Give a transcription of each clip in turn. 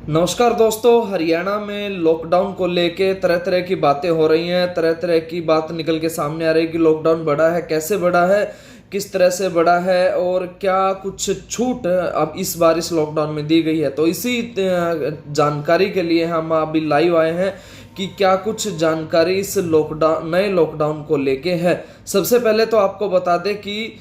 नमस्कार दोस्तों। हरियाणा में लॉकडाउन को लेके तरह तरह की बातें हो रही हैं। तरह तरह की बात निकल के सामने आ रही है कि लॉकडाउन बढ़ा है, कैसे बढ़ा है, किस तरह से बढ़ा है और क्या कुछ छूट अब इस बार इस लॉकडाउन में दी गई है। तो इसी जानकारी के लिए हम अभी लाइव आए हैं कि क्या कुछ जानकारी इस नए लॉकडाउन को लेके है। सबसे पहले तो आपको बता दें कि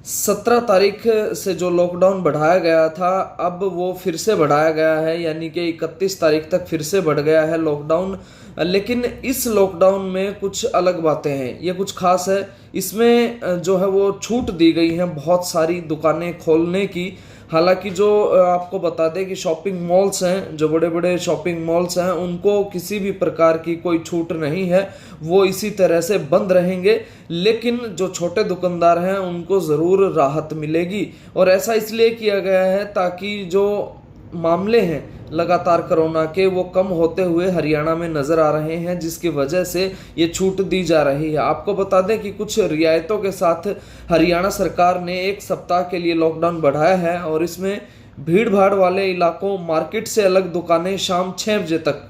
17 तारीख से जो लॉकडाउन बढ़ाया गया था, अब वो फिर से बढ़ाया गया है, यानी कि 31 तारीख तक फिर से बढ़ गया है लॉकडाउन। लेकिन इस लॉकडाउन में कुछ अलग बातें हैं, ये कुछ खास है। इसमें जो है वो छूट दी गई है बहुत सारी दुकानें खोलने की। हालांकि जो आपको बता दें कि शॉपिंग मॉल्स हैं, जो बड़े बड़े शॉपिंग मॉल्स हैं, उनको किसी भी प्रकार की कोई छूट नहीं है, वो इसी तरह से बंद रहेंगे। लेकिन जो छोटे दुकानदार हैं उनको ज़रूर राहत मिलेगी। और ऐसा इसलिए किया गया है ताकि जो मामले हैं लगातार कोरोना के, वो कम होते हुए हरियाणा में नज़र आ रहे हैं, जिसकी वजह से ये छूट दी जा रही है। आपको बता दें कि कुछ रियायतों के साथ हरियाणा सरकार ने 1 सप्ताह के लिए लॉकडाउन बढ़ाया है और इसमें भीड़ भाड़ वाले इलाकों, मार्केट से अलग दुकानें शाम 6 बजे तक,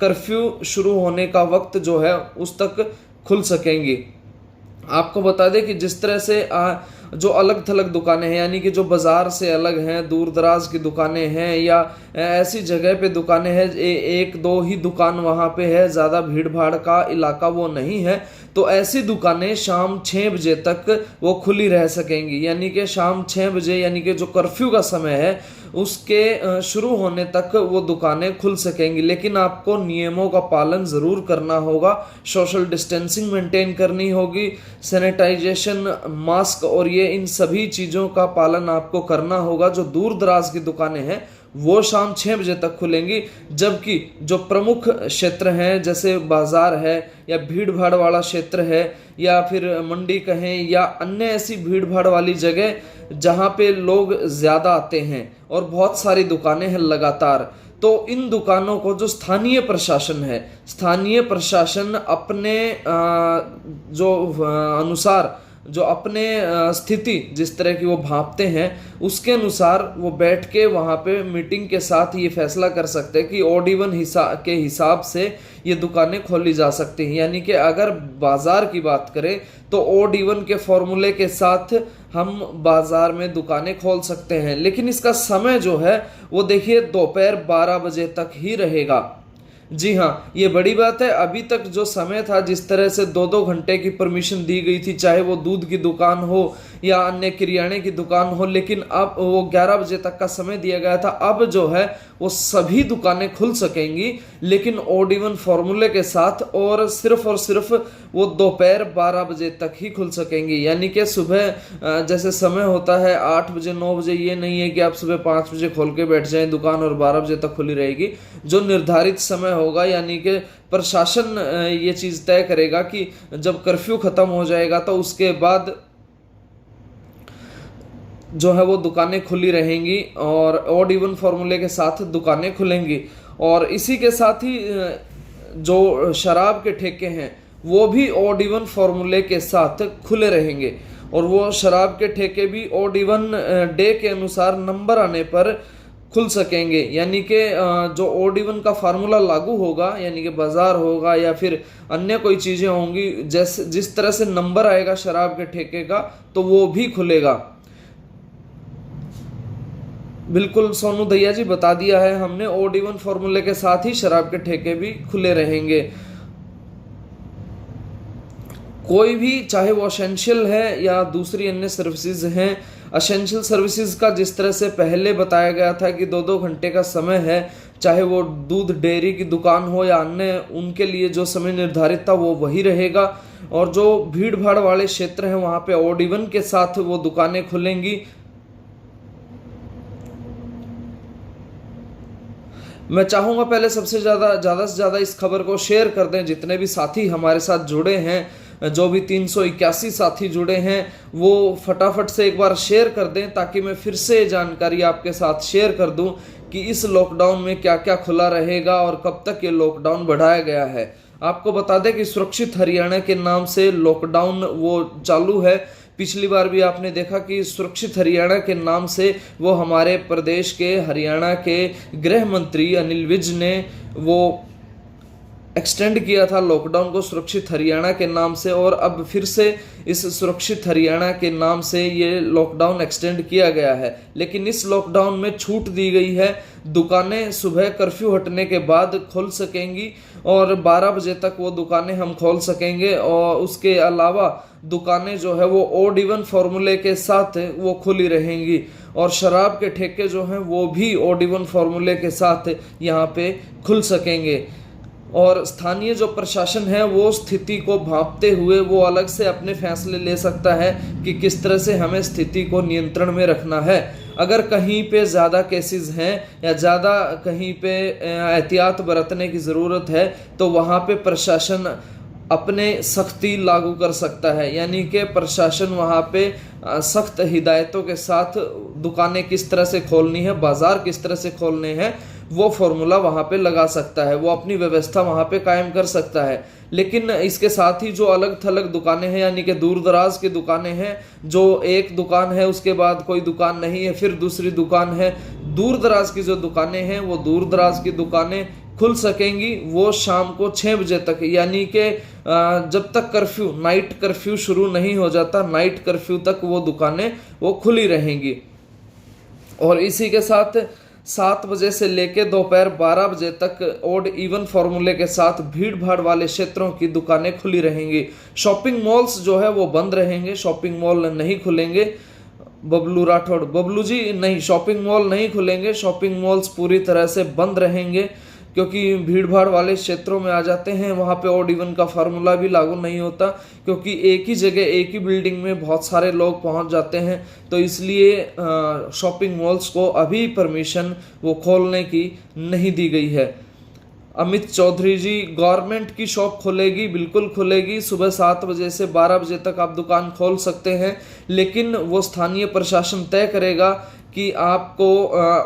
कर्फ्यू शुरू होने का वक्त जो है उस तक खुल सकेंगी। आपको बता दें कि जिस तरह से जो अलग थलग दुकानें हैं, यानी कि जो बाज़ार से अलग हैं, दूर दराज की दुकानें हैं या ऐसी जगह पे दुकानें हैं, एक दो ही दुकान वहाँ पे है, ज़्यादा भीड़ भाड़ का इलाका वो नहीं है, तो ऐसी दुकानें शाम 6 बजे तक वो खुली रह सकेंगी। यानी कि शाम 6 बजे, यानी कि जो कर्फ्यू का समय है उसके शुरू होने तक वो दुकानें खुल सकेंगी। लेकिन आपको नियमों का पालन ज़रूर करना होगा, सोशल डिस्टेंसिंग मेंटेन करनी होगी, सैनिटाइजेशन, मास्क और ये इन सभी चीज़ों का पालन आपको करना होगा। जो दूर दराज की दुकानें हैं वो शाम 6 बजे तक खुलेंगी, जबकि जो प्रमुख क्षेत्र हैं जैसे बाज़ार है या भीड़ भाड़ वाला क्षेत्र है या फिर मंडी कहें या अन्य ऐसी भीड़ भाड़ वाली जगह जहाँ पे लोग ज़्यादा आते हैं और बहुत सारी दुकानें हैं लगातार, तो इन दुकानों को जो स्थानीय प्रशासन है, स्थानीय प्रशासन अपने जो अनुसार, जो अपने स्थिति जिस तरह की वो भांपते हैं उसके अनुसार वो बैठ के वहाँ पे मीटिंग के साथ ये फैसला कर सकते हैं कि ऑड इवन के हिसाब से ये दुकानें खोली जा सकती हैं। यानी कि अगर बाज़ार की बात करें तो ऑड इवन के फॉर्मूले के साथ हम बाज़ार में दुकानें खोल सकते हैं, लेकिन इसका समय जो है वो देखिए दोपहर 12 बजे तक ही रहेगा। जी हाँ, ये बड़ी बात है। अभी तक जो समय था, जिस तरह से 2-2 घंटे की परमिशन दी गई थी, चाहे वो दूध की दुकान हो या अन्य किराने की दुकान हो, लेकिन अब वो 11 बजे तक का समय दिया गया था। अब जो है वो सभी दुकानें खुल सकेंगी, लेकिन ऑड इवन फॉर्मूले के साथ, और सिर्फ वो दोपहर 12 बजे तक ही खुल सकेंगी। यानी कि सुबह जैसे समय होता है 8 बजे 9 बजे, ये नहीं है कि आप सुबह 5 बजे खोल के बैठ जाएं दुकान और 12 बजे तक खुली रहेगी। जो निर्धारित समय होगा, यानी कि प्रशासन ये चीज़ तय करेगा कि जब कर्फ्यू ख़त्म हो जाएगा तो उसके बाद जो है वो दुकानें खुली रहेंगी और ऑड इवन फॉर्मूले के साथ दुकानें खुलेंगी। और इसी के साथ ही जो शराब के ठेके हैं वो भी ऑड इवन फॉर्मूले के साथ खुले रहेंगे, और वो शराब के ठेके भी ऑड इवन डे के अनुसार नंबर आने पर खुल सकेंगे। यानी कि जो ऑड इवन का फार्मूला लागू होगा, यानी कि बाज़ार होगा या फिर अन्य कोई चीज़ें होंगी, जैसे जिस तरह से नंबर आएगा शराब के ठेके का, तो वो भी खुलेगा। बिल्कुल सोनू दैया जी बता दिया है हमने, ऑड इवन फॉर्मूले के साथ ही शराब के ठेके भी खुले रहेंगे। कोई भी, चाहे वो असेंशियल है या दूसरी अन्य सर्विसेज हैं, असेंशियल सर्विसेज का जिस तरह से पहले बताया गया था कि 2-2 घंटे का समय है, चाहे वो दूध डेयरी की दुकान हो या अन्य, उनके लिए जो समय निर्धारित था वो वही रहेगा। और जो भीड़ भाड़ वाले क्षेत्र हैं वहाँ पे ऑड इवन के साथ वो दुकानें खुलेंगी। मैं चाहूँगा पहले सबसे ज़्यादा से ज़्यादा इस खबर को शेयर कर दें, जितने भी साथी हमारे साथ जुड़े हैं, जो भी 381 साथी जुड़े हैं, वो फटाफट से एक बार शेयर कर दें, ताकि मैं फिर से जानकारी आपके साथ शेयर कर दूं कि इस लॉकडाउन में क्या क्या खुला रहेगा और कब तक ये लॉकडाउन बढ़ाया गया है। आपको बता दें कि सुरक्षित हरियाणा के नाम से लॉकडाउन वो चालू है। पिछली बार भी आपने देखा कि सुरक्षित हरियाणा के नाम से वो हमारे प्रदेश के हरियाणा के गृह मंत्री अनिल विज ने वो एक्सटेंड किया था लॉकडाउन को सुरक्षित हरियाणा के नाम से, और अब फिर से इस सुरक्षित हरियाणा के नाम से ये लॉकडाउन एक्सटेंड किया गया है। लेकिन इस लॉकडाउन में छूट दी गई है, दुकानें सुबह कर्फ्यू हटने के बाद खुल सकेंगी और 12 बजे तक वो दुकानें हम खोल सकेंगे, और उसके अलावा दुकानें जो है वो ऑड इवन फॉर्मूले के साथ वो खुली रहेंगी, और शराब के ठेके जो हैं वो भी ऑड इवन फॉर्मूले के साथ यहाँ पे खुल सकेंगे। और स्थानीय जो प्रशासन है वो स्थिति को भांपते हुए वो अलग से अपने फैसले ले सकता है कि किस तरह से हमें स्थिति को नियंत्रण में रखना है। अगर कहीं पे ज़्यादा केसेस हैं या ज़्यादा कहीं पे एहतियात बरतने की ज़रूरत है तो वहाँ पे प्रशासन अपने सख्ती लागू कर सकता है, यानी कि प्रशासन वहाँ पे सख्त हिदायतों के साथ दुकानें किस तरह से खोलनी है, बाज़ार किस तरह से खोलने हैं, वो फॉर्मूला वहाँ पे लगा सकता है, वो अपनी व्यवस्था वहाँ पे कायम कर सकता है। लेकिन इसके साथ ही जो अलग थलग दुकानें हैं, यानी कि दूर दराज की दुकानें हैं, जो एक दुकान है उसके बाद कोई दुकान नहीं है, फिर दूसरी दुकान है, दूर दराज की जो दुकानें हैं वो दूर दराज की दुकानें खुल सकेंगी, वो शाम को 6 बजे तक, यानी कि जब तक कर्फ्यू नाइट कर्फ्यू शुरू नहीं हो जाता, नाइट कर्फ्यू तक वो दुकानें वो खुली रहेंगी। और इसी के साथ 7 बजे से लेकर दोपहर 12 बजे तक ऑड इवन फॉर्मूले के साथ भीड़ भाड़ वाले क्षेत्रों की दुकानें खुली रहेंगी। शॉपिंग मॉल्स जो है वो बंद रहेंगे, शॉपिंग मॉल नहीं खुलेंगे। बबलू राठौड़, बबलू जी नहीं, शॉपिंग मॉल नहीं खुलेंगे, शॉपिंग मॉल्स पूरी तरह से बंद रहेंगे, क्योंकि भीड़ भाड़ वाले क्षेत्रों में आ जाते हैं, वहाँ पे ऑड इवन का फार्मूला भी लागू नहीं होता, क्योंकि एक ही जगह एक ही बिल्डिंग में बहुत सारे लोग पहुँच जाते हैं, तो इसलिए शॉपिंग मॉल्स को अभी परमिशन वो खोलने की नहीं दी गई है। अमित चौधरी जी, गवर्नमेंट की शॉप खुलेगी, बिल्कुल खुलेगी, सुबह 7 बजे से 12 बजे तक आप दुकान खोल सकते हैं, लेकिन वो स्थानीय प्रशासन तय करेगा कि आपको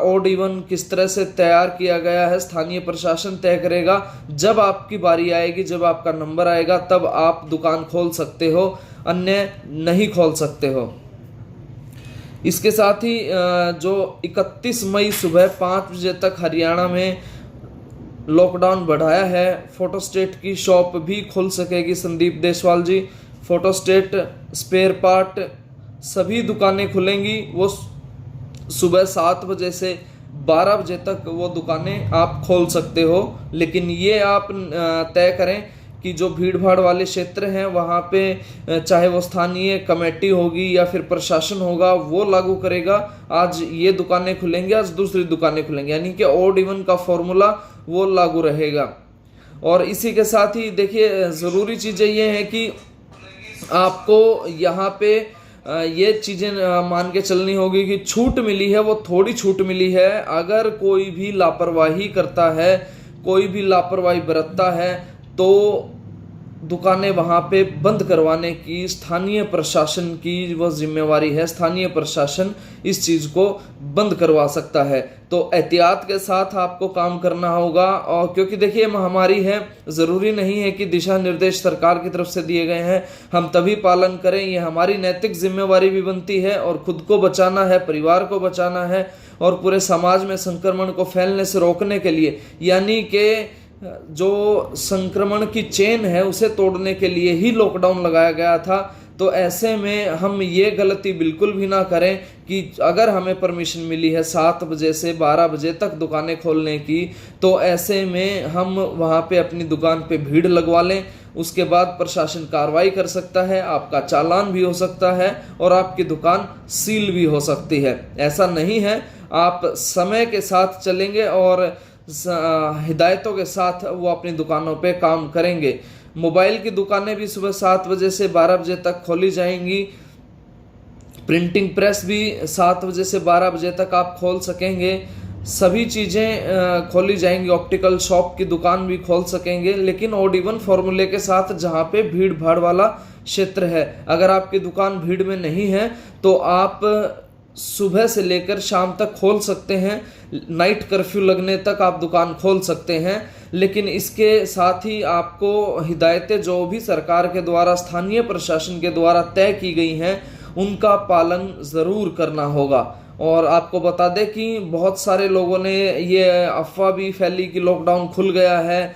ऑड इवन किस तरह से तैयार किया गया है, स्थानीय प्रशासन तय करेगा। जब आपकी बारी आएगी, जब आपका नंबर आएगा, तब आप दुकान खोल सकते हो, अन्य नहीं खोल सकते हो। इसके साथ ही जो 31 मई सुबह 5 बजे तक हरियाणा में लॉकडाउन बढ़ाया है, फोटोस्टेट की शॉप भी खुल सकेगी। संदीप देसवाल जी, फोटोस्टेट, स्पेयर पार्ट, सभी दुकानें खुलेंगी, वो सुबह 7 बजे से 12 बजे तक वो दुकानें आप खोल सकते हो। लेकिन ये आप तय करें कि जो भीड़ भाड़ वाले क्षेत्र हैं वहाँ पे चाहे वो स्थानीय कमेटी होगी या फिर प्रशासन होगा, वो लागू करेगा। आज ये दुकानें खुलेंगी, आज दूसरी दुकानें खुलेंगी, यानी कि ऑड इवन का फॉर्मूला वो लागू रहेगा। और इसी के साथ ही देखिए, ज़रूरी चीज़ें ये हैं कि आपको यहाँ पे ये चीज़ें मान के चलनी होगी कि छूट मिली है वो थोड़ी छूट मिली है। अगर कोई भी लापरवाही करता है, कोई भी लापरवाही बरतता है, तो दुकानें वहाँ पे बंद करवाने की स्थानीय प्रशासन की वो जिम्मेवारी है। स्थानीय प्रशासन इस चीज़ को बंद करवा सकता है, तो एहतियात के साथ आपको काम करना होगा। और क्योंकि देखिए महामारी है, ज़रूरी नहीं है कि दिशा निर्देश सरकार की तरफ से दिए गए हैं हम तभी पालन करें, ये हमारी नैतिक जिम्मेवारी भी बनती है। और खुद को बचाना है, परिवार को बचाना है, और पूरे समाज में संक्रमण को फैलने से रोकने के लिए, यानी कि जो संक्रमण की चेन है उसे तोड़ने के लिए ही लॉकडाउन लगाया गया था। तो ऐसे में हम ये गलती बिल्कुल भी ना करें कि अगर हमें परमिशन मिली है 7 बजे से 12 बजे तक दुकानें खोलने की, तो ऐसे में हम वहाँ पे अपनी दुकान पे भीड़ लगवा लें। उसके बाद प्रशासन कार्रवाई कर सकता है, आपका चालान भी हो सकता है और आपकी दुकान सील भी हो सकती है। ऐसा नहीं है, आप समय के साथ चलेंगे और हिदायतों के साथ वो अपनी दुकानों पे काम करेंगे। मोबाइल की दुकानें भी सुबह 7 बजे से 12 बजे तक खोली जाएंगी। प्रिंटिंग प्रेस भी 7 बजे से 12 बजे तक आप खोल सकेंगे। सभी चीज़ें खोली जाएंगी। ऑप्टिकल शॉप की दुकान भी खोल सकेंगे, लेकिन ऑड इवन फॉर्मूले के साथ, जहाँ पे भीड़ भाड़ वाला क्षेत्र है। अगर आपकी दुकान भीड़ में नहीं है तो आप सुबह से लेकर शाम तक खोल सकते हैं, नाइट कर्फ्यू लगने तक आप दुकान खोल सकते हैं। लेकिन इसके साथ ही आपको हिदायतें जो भी सरकार के द्वारा, स्थानीय प्रशासन के द्वारा तय की गई हैं, उनका पालन ज़रूर करना होगा। और आपको बता दें कि बहुत सारे लोगों ने ये अफवाह भी फैली कि लॉकडाउन खुल गया है,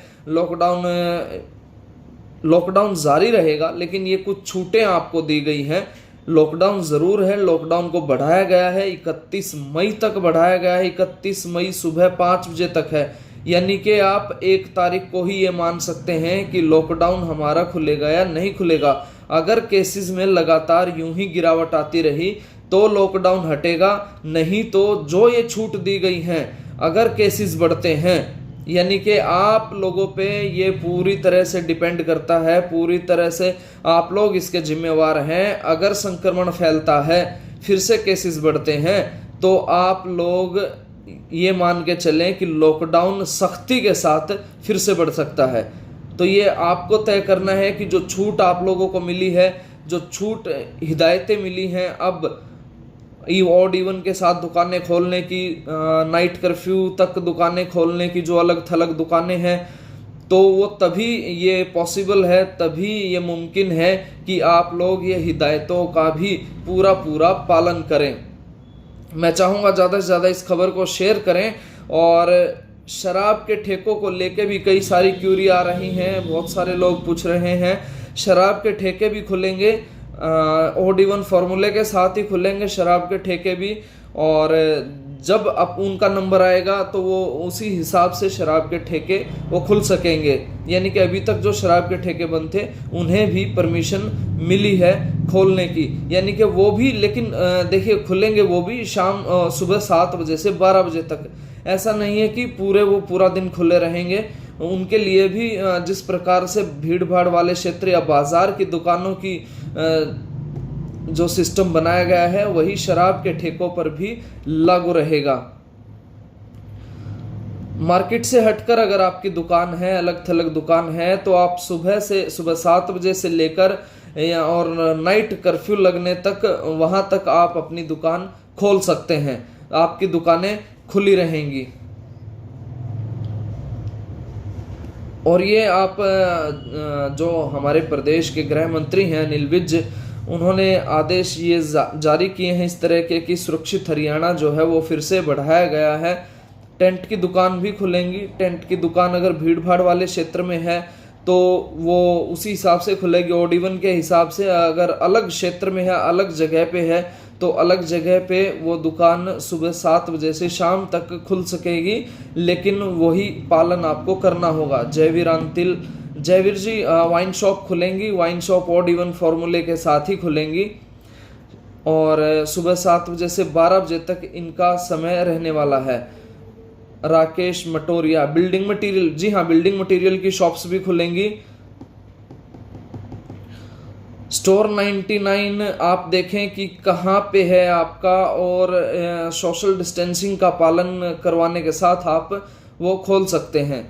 लॉकडाउन जारी रहेगा, लेकिन ये कुछ छूटें आपको दी गई हैं। लॉकडाउन ज़रूर है, लॉकडाउन को बढ़ाया गया है, 31 मई तक बढ़ाया गया है, 31 मई सुबह 5 बजे तक है। यानी कि आप 1 तारीख को ही ये मान सकते हैं कि लॉकडाउन हमारा खुलेगा या नहीं खुलेगा। अगर केसेस में लगातार यूं ही गिरावट आती रही तो लॉकडाउन हटेगा, नहीं तो जो ये छूट दी गई हैं, अगर केसेस बढ़ते हैं, यानी कि आप लोगों पे ये पूरी तरह से डिपेंड करता है, पूरी तरह से आप लोग इसके जिम्मेवार हैं। अगर संक्रमण फैलता है, फिर से केसेस बढ़ते हैं, तो आप लोग ये मान के चलें कि लॉकडाउन सख्ती के साथ फिर से बढ़ सकता है। तो ये आपको तय करना है कि जो छूट आप लोगों को मिली है, जो छूट हिदायतें मिली हैं, अब ऑड इवन के साथ दुकानें खोलने की, नाइट कर्फ्यू तक दुकानें खोलने की, जो अलग थलग दुकानें हैं, तो वो तभी ये पॉसिबल है, तभी ये मुमकिन है कि आप लोग ये हिदायतों का भी पूरा पूरा पालन करें। मैं चाहूँगा ज़्यादा से ज़्यादा इस खबर को शेयर करें। और शराब के ठेकों को लेके भी कई सारी क्यूरी आ रही हैं, बहुत सारे लोग पूछ रहे हैं। शराब के ठेके भी खुलेंगे, ऑड इवन फार्मूले के साथ ही खुलेंगे शराब के ठेके भी। और जब अब उनका नंबर आएगा तो वो उसी हिसाब से शराब के ठेके वो खुल सकेंगे। यानी कि अभी तक जो शराब के ठेके बंद थे उन्हें भी परमिशन मिली है खोलने की, यानी कि वो भी, लेकिन देखिए खुलेंगे वो भी सुबह 7 बजे से 12 बजे तक। ऐसा नहीं है कि वो पूरा दिन खुले रहेंगे। उनके लिए भी जिस प्रकार से भीड़ भाड़ वाले क्षेत्र या बाजार की दुकानों की जो सिस्टम बनाया गया है, वही शराब के ठेकों पर भी लागू रहेगा। मार्केट से हटकर अगर आपकी दुकान है, अलग थलग दुकान है, तो आप सुबह 7 बजे से लेकर और नाइट कर्फ्यू लगने तक, वहां तक आप अपनी दुकान खोल सकते हैं, आपकी दुकानें खुली रहेंगी। और ये आप जो हमारे प्रदेश के गृह मंत्री हैं अनिल विज, उन्होंने आदेश ये जारी किए हैं इस तरह के कि सुरक्षित हरियाणा जो है वो फिर से बढ़ाया गया है। टेंट की दुकान भी खुलेंगी। टेंट की दुकान अगर भीड़ भाड़ वाले क्षेत्र में है तो वो उसी हिसाब से खुलेगी, ऑड इवन के हिसाब से। अगर अलग क्षेत्र में है, अलग जगह पे है, तो अलग जगह पे वो दुकान सुबह 7 बजे से शाम तक खुल सकेगी, लेकिन वही पालन आपको करना होगा। जयवीर जी वाइन शॉप खुलेंगी, वाइन शॉप ऑड इवन फार्मूले के साथ ही खुलेंगी और सुबह 7 बजे से 12 बजे तक इनका समय रहने वाला है। राकेश मटोरिया बिल्डिंग मटेरियल, जी हाँ, बिल्डिंग मटेरियल की शॉप्स भी खुलेंगी। स्टोर 99 आप देखें कि कहाँ पे है आपका, और सोशल डिस्टेंसिंग का पालन करवाने के साथ आप वो खोल सकते हैं,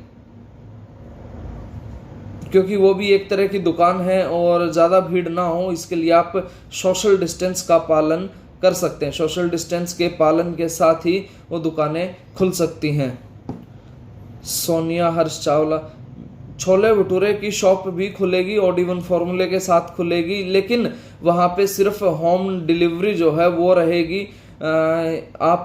क्योंकि वो भी एक तरह की दुकान है और ज़्यादा भीड़ ना हो, इसके लिए आप सोशल डिस्टेंस का पालन कर सकते हैं। सोशल डिस्टेंस के पालन के साथ ही वो दुकानें खुल सकती हैं। सोनिया हर्ष चावला, छोले भटूरे की शॉप भी खुलेगी, ऑड इवन फार्मूले के साथ खुलेगी, लेकिन वहाँ पे सिर्फ होम डिलीवरी जो है वो रहेगी। आप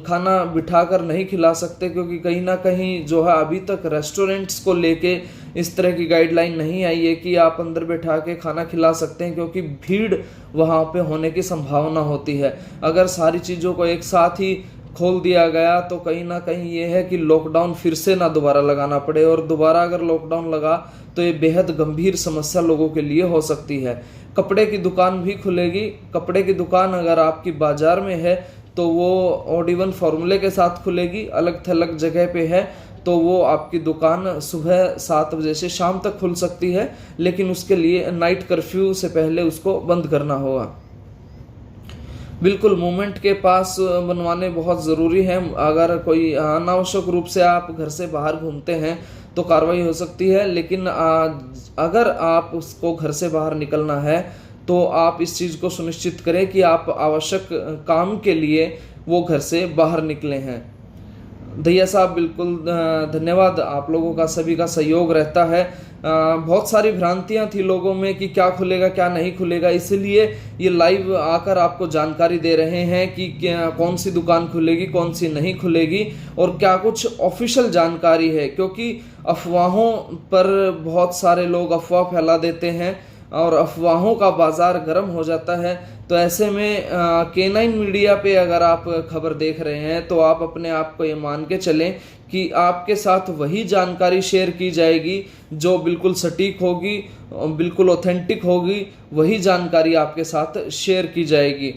खाना बिठाकर नहीं खिला सकते, क्योंकि कहीं ना कहीं जो है अभी तक रेस्टोरेंट्स को लेके इस तरह की गाइडलाइन नहीं आई है कि आप अंदर बैठा के खाना खिला सकते हैं, क्योंकि भीड़ वहाँ पे होने की संभावना होती है। अगर सारी चीज़ों को एक साथ ही खोल दिया गया तो कहीं ना कहीं ये है कि लॉकडाउन फिर से ना दोबारा लगाना पड़े, और दोबारा अगर लॉकडाउन लगा तो ये बेहद गंभीर समस्या लोगों के लिए हो सकती है। कपड़े की दुकान भी खुलेगी। कपड़े की दुकान अगर आपकी बाजार में है तो वो ऑड इवन फार्मूले के साथ खुलेगी, अलग थलग जगह पे है तो वो आपकी दुकान सुबह 7 बजे से शाम तक खुल सकती है, लेकिन उसके लिए नाइट कर्फ्यू से पहले उसको बंद करना होगा। बिल्कुल, मूवमेंट के पास बनवाने बहुत ज़रूरी है। अगर कोई अनावश्यक रूप से आप घर से बाहर घूमते हैं तो कार्रवाई हो सकती है, लेकिन अगर आप उसको घर से बाहर निकलना है तो आप इस चीज़ को सुनिश्चित करें कि आप आवश्यक काम के लिए वो घर से बाहर निकले हैं। दैया साहब बिल्कुल धन्यवाद। आप लोगों का सभी का सहयोग रहता है। बहुत सारी भ्रांतियां थी लोगों में कि क्या खुलेगा क्या नहीं खुलेगा, इसलिए ये लाइव आकर आपको जानकारी दे रहे हैं कि कौन सी दुकान खुलेगी कौन सी नहीं खुलेगी और क्या कुछ ऑफिशियल जानकारी है। क्योंकि अफवाहों पर बहुत सारे लोग अफवाह फैला देते हैं और अफवाहों का बाजार गर्म हो जाता है। तो ऐसे में K9 मीडिया पे अगर आप खबर देख रहे हैं तो आप अपने आप को ये मान के चलें कि आपके साथ वही जानकारी शेयर की जाएगी जो बिल्कुल सटीक होगी, बिल्कुल ऑथेंटिक होगी, वही जानकारी आपके साथ शेयर की जाएगी।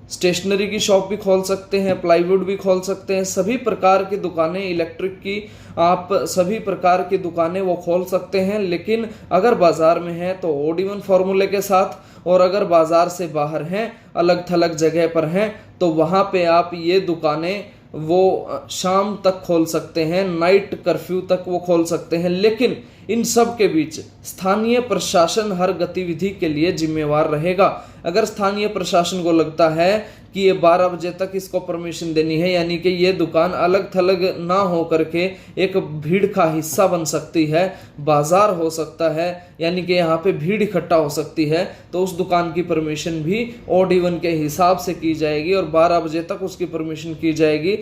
स्टेशनरी की शॉप भी खोल सकते हैं, प्लाईवुड भी खोल सकते हैं, सभी प्रकार की दुकानें, इलेक्ट्रिक की आप सभी प्रकार की दुकानें वो खोल सकते हैं। लेकिन अगर बाज़ार में हैं तो ओड इवन फार्मूले के साथ, और अगर बाज़ार से बाहर हैं, अलग थलग जगह पर हैं, तो वहाँ पे आप ये दुकानें वो शाम तक खोल सकते हैं, नाइट कर्फ्यू तक वो खोल सकते हैं। लेकिन इन सब के बीच स्थानीय प्रशासन हर गतिविधि के लिए जिम्मेवार रहेगा। अगर स्थानीय प्रशासन को लगता है कि ये 12 बजे तक इसको परमिशन देनी है, यानी कि ये दुकान अलग थलग ना हो करके एक भीड़ का हिस्सा बन सकती है, बाजार हो सकता है, यानी कि यहाँ पे भीड़ इकट्ठा हो सकती है, तो उस दुकान की परमिशन भी ऑड इवन के हिसाब से की जाएगी और 12 बजे तक उसकी परमिशन की जाएगी।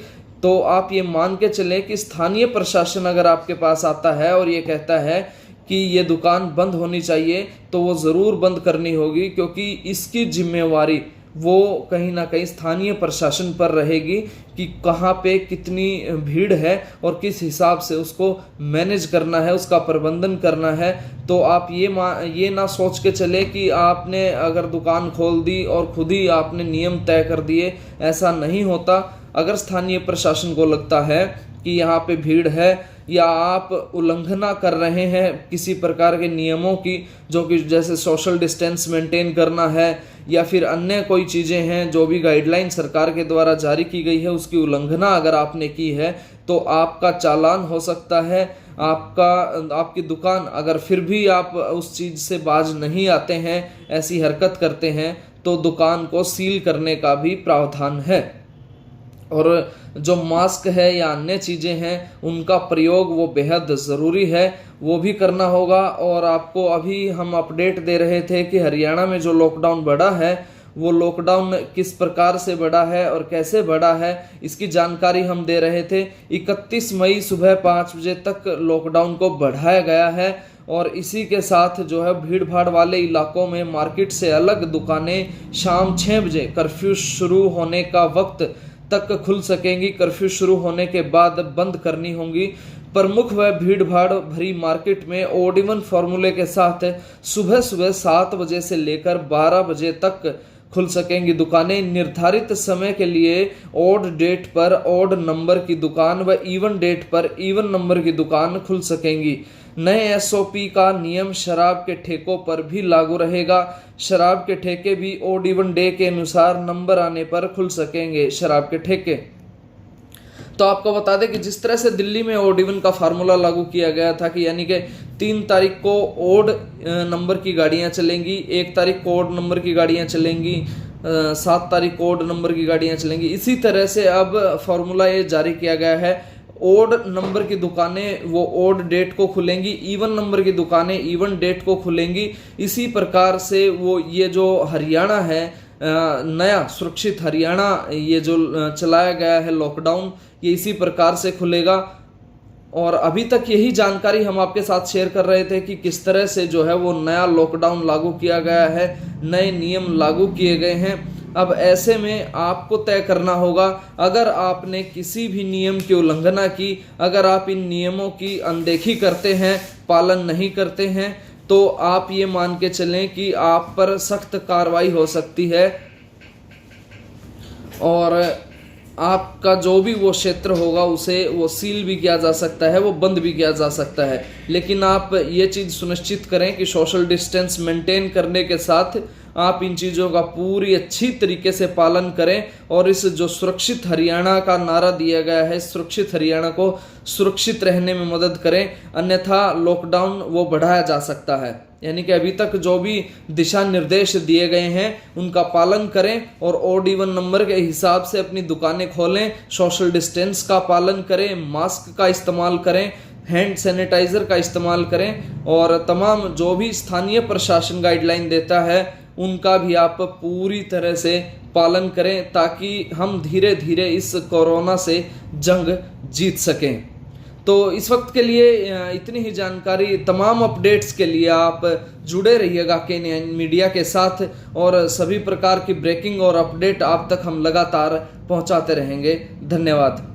तो आप ये मान के चलें कि स्थानीय प्रशासन अगर आपके पास आता है और ये कहता है कि ये दुकान बंद होनी चाहिए, तो वो ज़रूर बंद करनी होगी, क्योंकि इसकी जिम्मेवारी वो कहीं ना कहीं स्थानीय प्रशासन पर रहेगी कि कहाँ पे कितनी भीड़ है और किस हिसाब से उसको मैनेज करना है, उसका प्रबंधन करना है। तो आप ये ना सोच के चले कि आपने अगर दुकान खोल दी और खुद ही आपने नियम तय कर दिए, ऐसा नहीं होता। अगर स्थानीय प्रशासन को लगता है कि यहाँ पे भीड़ है या आप उल्लंघना कर रहे हैं किसी प्रकार के नियमों की, जो कि जैसे सोशल डिस्टेंस मेंटेन करना है या फिर अन्य कोई चीज़ें हैं जो भी गाइडलाइन सरकार के द्वारा जारी की गई है, उसकी उल्लंघना अगर आपने की है तो आपका चालान हो सकता है। आपकी दुकान अगर फिर भी आप उस चीज़ से बाज नहीं आते हैं, ऐसी हरकत करते हैं, तो दुकान को सील करने का भी प्रावधान है। और जो मास्क है या अन्य चीज़ें हैं उनका प्रयोग वो बेहद ज़रूरी है, वो भी करना होगा। और आपको अभी हम अपडेट दे रहे थे कि हरियाणा में जो लॉकडाउन बढ़ा है वो लॉकडाउन किस प्रकार से बढ़ा है और कैसे बढ़ा है, इसकी जानकारी हम दे रहे थे। 31 मई सुबह 5 बजे तक लॉकडाउन को बढ़ाया गया है और इसी के साथ जो है भीड़ भाड़ वाले इलाकों में मार्केट से अलग दुकानें शाम 6 बजे कर्फ्यू शुरू होने का वक्त तक खुल सकेंगी। कर्फ्यू शुरू होने के बाद बंद करनी होंगी। प्रमुख व भीड़ भाड़ भरी मार्केट में ऑड इवन फार्मूले के साथ सुबह सुबह 7 बजे से लेकर 12 बजे तक खुल सकेंगी दुकानें। निर्धारित समय के लिए ऑड डेट पर ऑड नंबर की दुकान व इवन डेट पर इवन नंबर की दुकान खुल सकेंगी। नए एसओपी का नियम शराब के ठेकों पर भी लागू रहेगा। शराब के ठेके भी ऑड इवन डे के अनुसार नंबर आने पर खुल सकेंगे शराब के ठेके। तो आपको बता दें कि जिस तरह से दिल्ली में ऑड इवन का फार्मूला लागू किया गया था कि यानी कि 3 तारीख को ऑड नंबर की गाड़ियां चलेंगी, 1 तारीख को ऑड नंबर की गाड़ियां चलेंगी, 7 तारीख को ऑड नंबर की गाड़ियां चलेंगी। इसी तरह से अब फार्मूला ये जारी किया गया है। ऑड नंबर की दुकानें वो ऑड डेट को खुलेंगी, इवन नंबर की दुकानें इवन डेट को खुलेंगी। इसी प्रकार से वो ये जो हरियाणा है नया सुरक्षित हरियाणा, ये जो चलाया गया है लॉकडाउन, ये इसी प्रकार से खुलेगा। और अभी तक यही जानकारी हम आपके साथ शेयर कर रहे थे कि किस तरह से जो है वो नया लॉकडाउन लागू किया गया है, नए नियम लागू किए गए हैं। अब ऐसे में आपको तय करना होगा, अगर आपने किसी भी नियम की उल्लंघना की, अगर आप इन नियमों की अनदेखी करते हैं, पालन नहीं करते हैं, तो आप ये मान के चलें कि आप पर सख्त कार्रवाई हो सकती है और आपका जो भी वो क्षेत्र होगा उसे वो सील भी किया जा सकता है, वो बंद भी किया जा सकता है। लेकिन आप ये चीज़ सुनिश्चित करें कि सोशल डिस्टेंस मेंटेन करने के साथ आप इन चीज़ों का पूरी अच्छी तरीके से पालन करें और इस जो सुरक्षित हरियाणा का नारा दिया गया है, सुरक्षित हरियाणा को सुरक्षित रहने में मदद करें, अन्यथा लॉकडाउन वो बढ़ाया जा सकता है। यानी कि अभी तक जो भी दिशा निर्देश दिए गए हैं उनका पालन करें और ऑड इवन नंबर के हिसाब से अपनी दुकानें खोलें, सोशल डिस्टेंस का पालन करें, मास्क का इस्तेमाल करें, हैंड सैनिटाइजर का इस्तेमाल करें और तमाम जो भी स्थानीय प्रशासन गाइडलाइन देता है उनका भी आप पूरी तरह से पालन करें, ताकि हम धीरे धीरे इस कोरोना से जंग जीत सकें। तो इस वक्त के लिए इतनी ही जानकारी। तमाम अपडेट्स के लिए आप जुड़े रहिएगा के9 मीडिया के साथ और सभी प्रकार की ब्रेकिंग और अपडेट आप तक हम लगातार पहुंचाते रहेंगे। धन्यवाद।